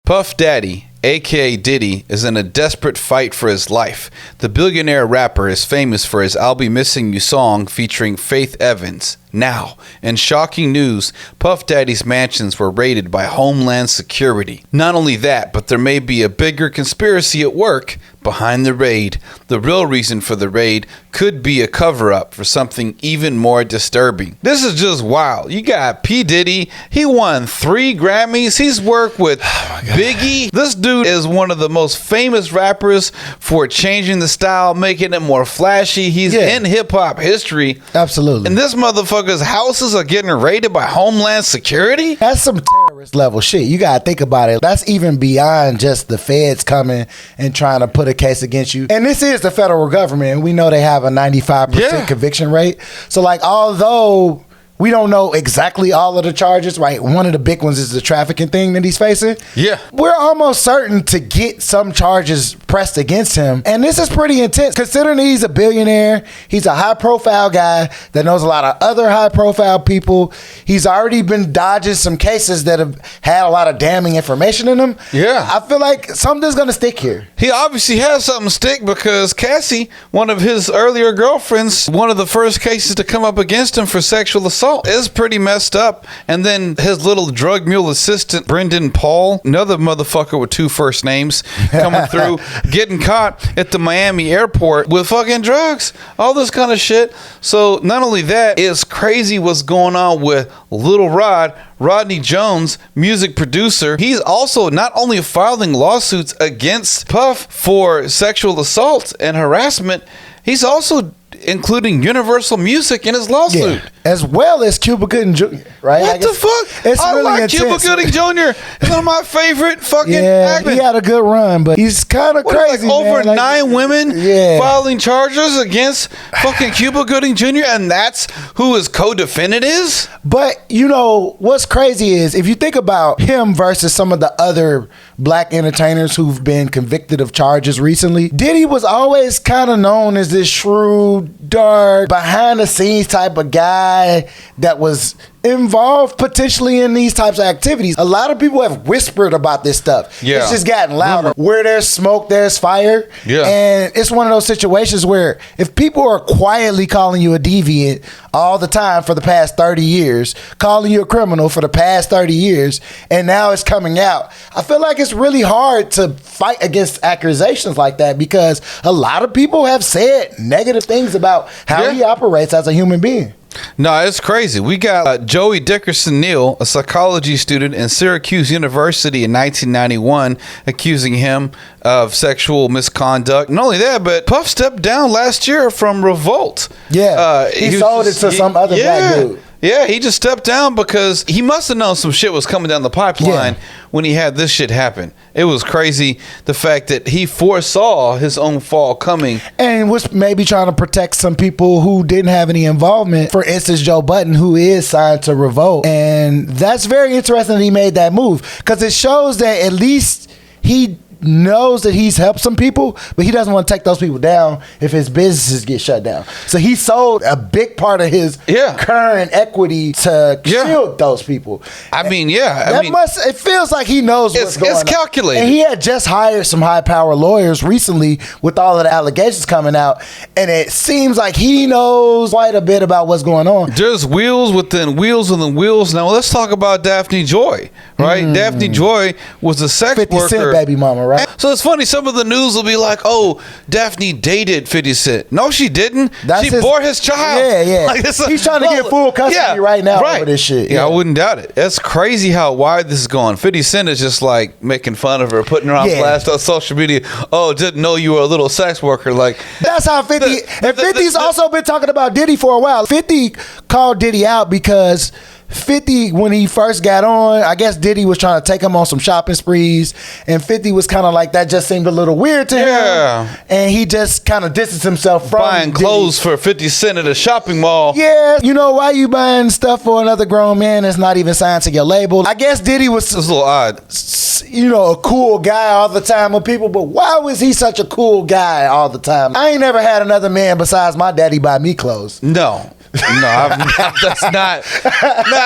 Puff Daddy, aka Diddy, is in a desperate fight for his life. The billionaire rapper is famous for his I'll Be Missing You song featuring Faith Evans. Now, in shocking news, Puff Daddy's mansions were raided by Homeland Security. Not only that, but there may be a bigger conspiracy at work behind the raid. The real reason for the raid could be a cover-up for something even more disturbing. This is just wild. You got P. Diddy. He won 3 Grammys. He's worked with Biggie. This dude is one of the most famous rappers for changing the style, making it more flashy. He's in hip-hop history. Absolutely. And this motherfucker's houses are getting raided by Homeland Security? That's some terrorist level shit. You gotta think about it. That's even beyond just the feds coming and trying to put a case against you. And this is the federal government, and we know they have a 95% conviction rate. So like, although we don't know exactly all of the charges, right? One of the big ones is the trafficking thing that he's facing. Yeah. We're almost certain to get some charges pressed against him. And this is pretty intense. Considering he's a billionaire, he's a high-profile guy that knows a lot of other high-profile people. He's already been dodging some cases that have had a lot of damning information in them. Yeah. I feel like something's going to stick here. He obviously has something to stick because Cassie, one of his earlier girlfriends, one of the first cases to come up against him for sexual assault, is pretty messed up. And then his little drug mule assistant, Brendan Paul, another motherfucker with 2 first names, coming through, getting caught at the Miami airport with fucking drugs, all this kind of shit. So not only that, it's crazy what's going on with Lil Rod, Rodney Jones, music producer. He's also not only filing lawsuits against Puff for sexual assault and harassment, he's also including Universal Music in his lawsuit. Yeah. As well as Cuba Gooding Jr., right? What the fuck? It's I really like intense. Cuba Gooding Jr. He's one of my favorite fucking actors. He had a good run, but he's kind of crazy, like over man. 9 women filing charges against fucking Cuba Gooding Jr., and that's who his co-defendant is? But, you know, what's crazy is if you think about him versus some of the other black entertainers who've been convicted of charges recently, Diddy was always kind of known as this shrewd, dark, behind-the-scenes type of guy that was involved potentially in these types of activities. A lot of people have whispered about this stuff. Yeah. It's just gotten louder. Where there's smoke, there's fire. Yeah. And it's one of those situations where if people are quietly calling you a deviant all the time for the past 30 years, calling you a criminal for the past 30 years, and now it's coming out, I feel like it's really hard to fight against accusations like that because a lot of people have said negative things about how he operates as a human being. No, it's crazy. We got Joey Dickerson Neal, a psychology student in Syracuse University in 1991, accusing him of sexual misconduct. Not only that, but Puff stepped down last year from Revolt. Yeah, he sold it to some other black dude. Yeah, he just stepped down because he must have known some shit was coming down the pipeline when he had this shit happen. It was crazy, the fact that he foresaw his own fall coming. And was maybe trying to protect some people who didn't have any involvement. For instance, Joe Budden, who is signed to Revolt. And that's very interesting that he made that move because it shows that at least he knows that he's helped some people, but he doesn't want to take those people down if his businesses get shut down. So he sold a big part of his current equity to shield those people. It feels like he knows what's going on. It's calculated. And he had just hired some high-power lawyers recently with all of the allegations coming out, and it seems like he knows quite a bit about what's going on. There's wheels within wheels within wheels. Now let's talk about Daphne Joy, right? Daphne Joy was a sex 50 worker. Cent baby mama, right? So it's funny, some of the news will be like, oh, Daphne dated 50 Cent. No, she didn't. She bore his child. Yeah. Like, he's trying to get full custody right now over this shit. Yeah, I wouldn't doubt it. That's crazy how wide this is going. 50 Cent is just like making fun of her, putting her on blast on social media. Oh, didn't know you were a little sex worker. Like, that's how 50, and 50's also been talking about Diddy for a while. 50 called Diddy out because 50, when he first got on, I guess Diddy was trying to take him on some shopping sprees, and 50 was kind of like, that just seemed a little weird to him. And he just kind of distanced himself from buying Diddy. Clothes for 50 Cent at a shopping mall. Yeah, you know, why you buying stuff for another grown man that's not even signed to your label? I guess Diddy was a little odd. You know, a cool guy all the time with people, but why was he such a cool guy all the time? I ain't never had another man besides my daddy buy me clothes. No. That's not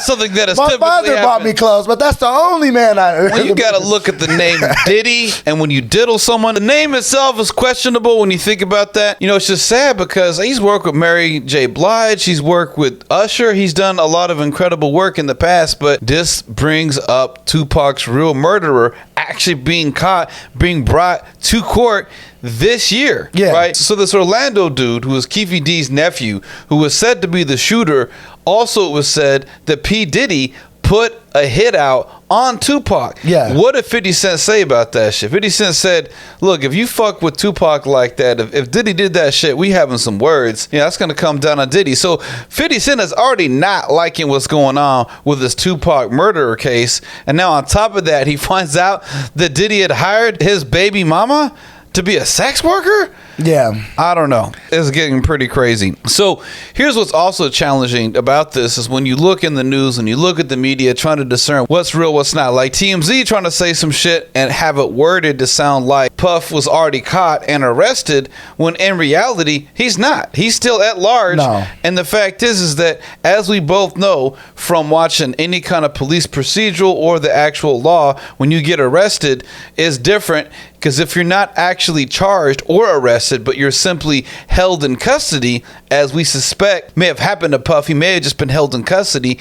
something that is My typically father bought me clothes, but that's the only man I. When you got to look at the name Diddy, and when you diddle someone, the name itself is questionable when you think about that. You know, it's just sad because he's worked with Mary J. Blige, he's worked with Usher, he's done a lot of incredible work in the past, but this brings up Tupac's real murderer actually being caught, being brought to court this year, right? So this Orlando dude, who was Keefe D's nephew, who was said to be the shooter, also it was said that P. Diddy put a hit out on Tupac. What did 50 Cent say about that shit? 50 Cent said, look, if you fuck with Tupac like that, if Diddy did that shit, we having some words. That's going to come down on Diddy. So 50 Cent is already not liking what's going on with this Tupac murderer case. And now on top of that, he finds out that Diddy had hired his baby mama to be a sex worker? I don't know. It's getting pretty crazy. So here's what's also challenging about this is when you look in the news and you look at the media trying to discern what's real, what's not. Like TMZ trying to say some shit and have it worded to sound like Puff was already caught and arrested, when in reality, he's not. He's still at large. And the fact is that, as we both know from watching any kind of police procedural or the actual law, when you get arrested, is different. Because if you're not actually charged or arrested, but you're simply held in custody, as we suspect may have happened to Puff, he may have just been held in custody.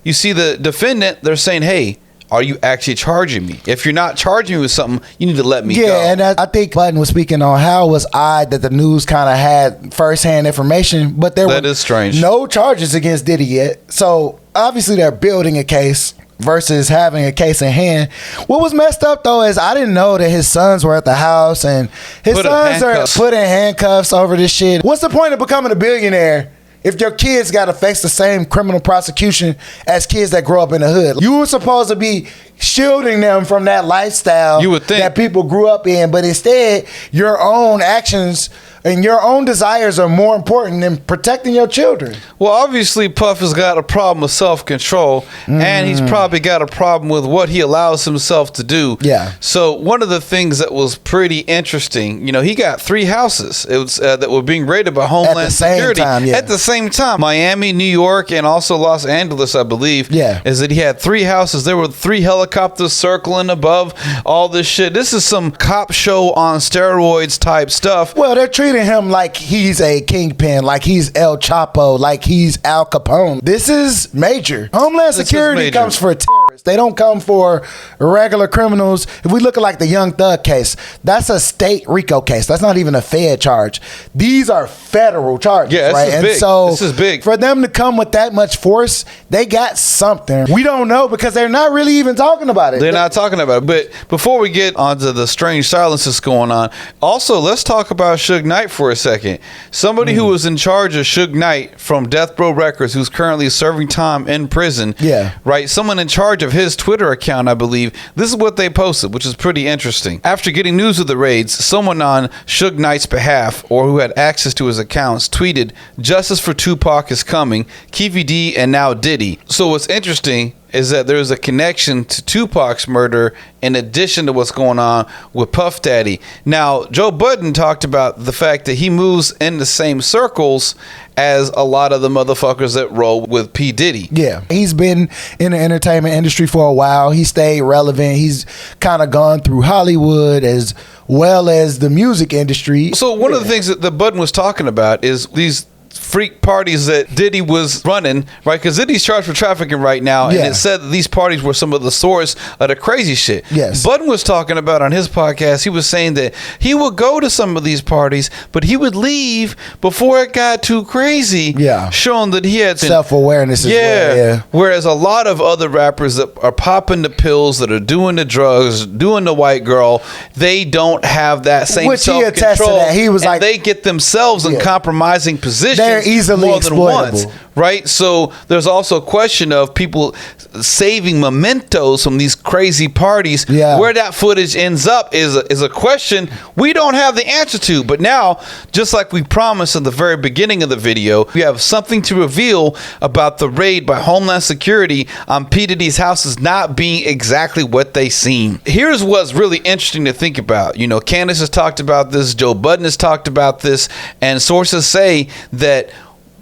You see the defendant, they're saying, hey, are you actually charging me? If you're not charging me with something, you need to let me go. And I think Budden was speaking on how it was odd that the news kind of had firsthand information, but there were strange. No charges against Diddy yet. So obviously they're building a case versus having a case in hand. What was messed up though is I didn't know that his sons were at the house, and his sons are put in handcuffs over this shit. What's the point of becoming a billionaire if your kids got to face the same criminal prosecution as kids that grow up in the hood? You were supposed to be shielding them from that lifestyle you would think that people grew up in, but instead your own actions and your own desires are more important than protecting your children. Well, obviously Puff has got a problem with self-control, and he's probably got a problem with what he allows himself to do. So one of the things that was pretty interesting, he got 3 houses. It was that were being raided by Homeland Security at the same time. Miami, New York, and also Los Angeles, I believe. Is that he had 3 houses. There were 3 helicopters circling above all this shit. This is some cop show on steroids type stuff. Well, they're treating him like he's a kingpin, like he's El Chapo, like he's Al Capone. This is major. Homeland Security comes for terrorists. They don't come for regular criminals. If we look at like the Young Thug case, that's a state RICO case. That's not even a Fed charge. These are federal charges, right? And big. So this is big. For them to come with that much force, they got something. We don't know because they're not really even talking about it. They're not talking about it. But before we get onto the strange silence that's going on, also let's talk about Suge Knight for a second. Somebody who was in charge of Suge Knight from Death Row Records, who's currently serving time in prison. Right? Someone in charge of his Twitter account, I believe. This is what they posted, which is pretty interesting. After getting news of the raids, someone on Suge Knight's behalf, or who had access to his accounts, tweeted, "Justice for Tupac is coming. Keefe D and now Diddy." So what's interesting is that there's a connection to Tupac's murder in addition to what's going on with Puff Daddy. Now, Joe Budden talked about the fact that he moves in the same circles as a lot of the motherfuckers that roll with P. Diddy. He's been in the entertainment industry for a while. He stayed relevant. He's kind of gone through Hollywood as well as the music industry. So one of the things that the Budden was talking about is these freak parties that Diddy was running, right? Because Diddy's charged for trafficking right now, and it said that these parties were some of the source of the crazy shit. Budden was talking about on his podcast, he was saying that he would go to some of these parties, but he would leave before it got too crazy, showing that he had self-awareness as well. Whereas a lot of other rappers that are popping the pills, that are doing the drugs, doing the white girl, they don't have that same self-control. He was like, they get themselves in compromising positions. They're easily more than exploitable. once, right? So there's also a question of people saving mementos from these crazy parties. Where that footage ends up is a question we don't have the answer to. But now, just like we promised in the very beginning of the video, we have something to reveal about the raid by Homeland Security on P. Diddy's houses not being exactly what they seem. Here's what's really interesting to think about. Candace has talked about this, Joe Budden has talked about this, and sources say that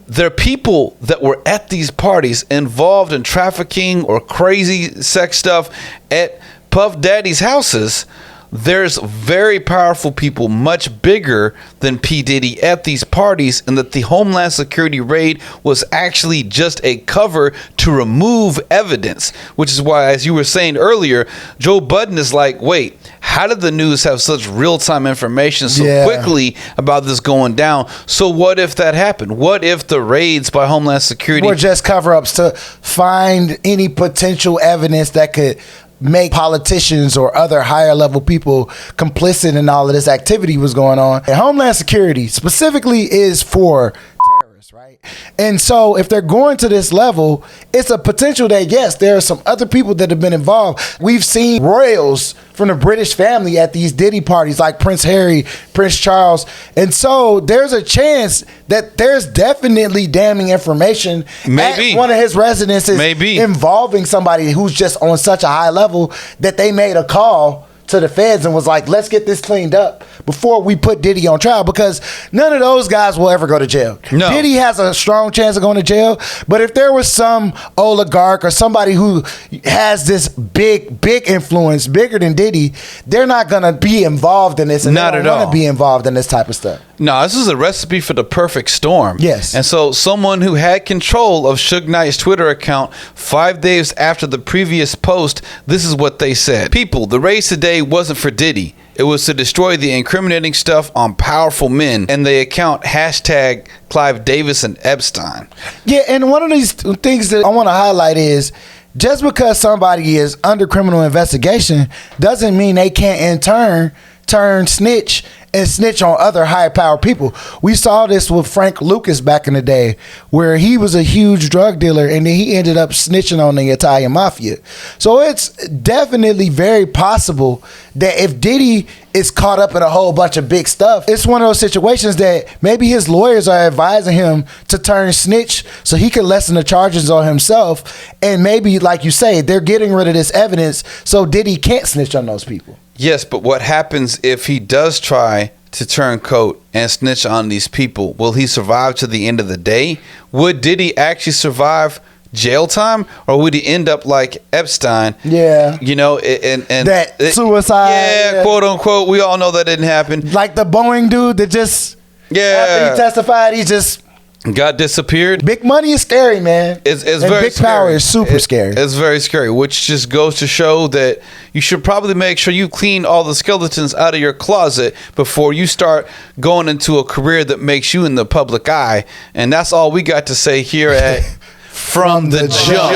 there are people that were at these parties involved in trafficking or crazy sex stuff at Puff Daddy's houses. There's very powerful people much bigger than P. Diddy at these parties, and that the Homeland Security raid was actually just a cover to remove evidence, which is why, as you were saying earlier, Joe Budden is like, wait, how did the news have such real-time information so quickly about this going down? So what if that happened? What if the raids by Homeland Security were just cover-ups to find any potential evidence that could make politicians or other higher level people complicit in all of this activity was going on? And Homeland Security specifically is for terrorists, right? And so if they're going to this level, it's a potential that, yes, there are some other people that have been involved. We've seen royals from the British family at these Diddy parties, like Prince Harry, Prince Charles. And so there's a chance that there's definitely damning information at one of his residences involving somebody who's just on such a high level that they made a call to the feds and was like, let's get this cleaned up before we put Diddy on trial, because none of those guys will ever go to jail. No. Diddy has a strong chance of going to jail, but if there was some oligarch or somebody who has this big influence, bigger than Diddy, they're not going to be involved in this, and not at all want to be involved in this type of stuff. No, this is a recipe for the perfect storm. Yes. And so someone who had control of Suge Knight's Twitter account 5 days after the previous post, this is what they said. People, the race today wasn't for Diddy. It was to destroy the incriminating stuff on powerful men, and the account hashtag Clive Davis and Epstein. Yeah, and one of these things that I want to highlight is, just because somebody is under criminal investigation doesn't mean they can't in turn snitch and snitch on other high-powered people. We saw this with Frank Lucas back in the day, where he was a huge drug dealer and then he ended up snitching on the Italian mafia. So it's definitely very possible that if Diddy is caught up in a whole bunch of big stuff, it's one of those situations that maybe his lawyers are advising him to turn snitch so he can lessen the charges on himself. And maybe, like you say, they're getting rid of this evidence so Diddy can't snitch on those people. Yes, but what happens if he does try to turn coat and snitch on these people? Will he survive to the end of the day? Would Diddy actually survive jail time, or would he end up like Epstein? Yeah, you know, and that suicide. Yeah, quote unquote. We all know that didn't happen. Like the Boeing dude that just after he testified, he just got disappeared. Big money is scary, man. It's very big power is super scary. It's very scary, which just goes to show that you should probably make sure you clean all the skeletons out of your closet before you start going into a career that makes you in the public eye. And that's all we got to say here at From the Jump.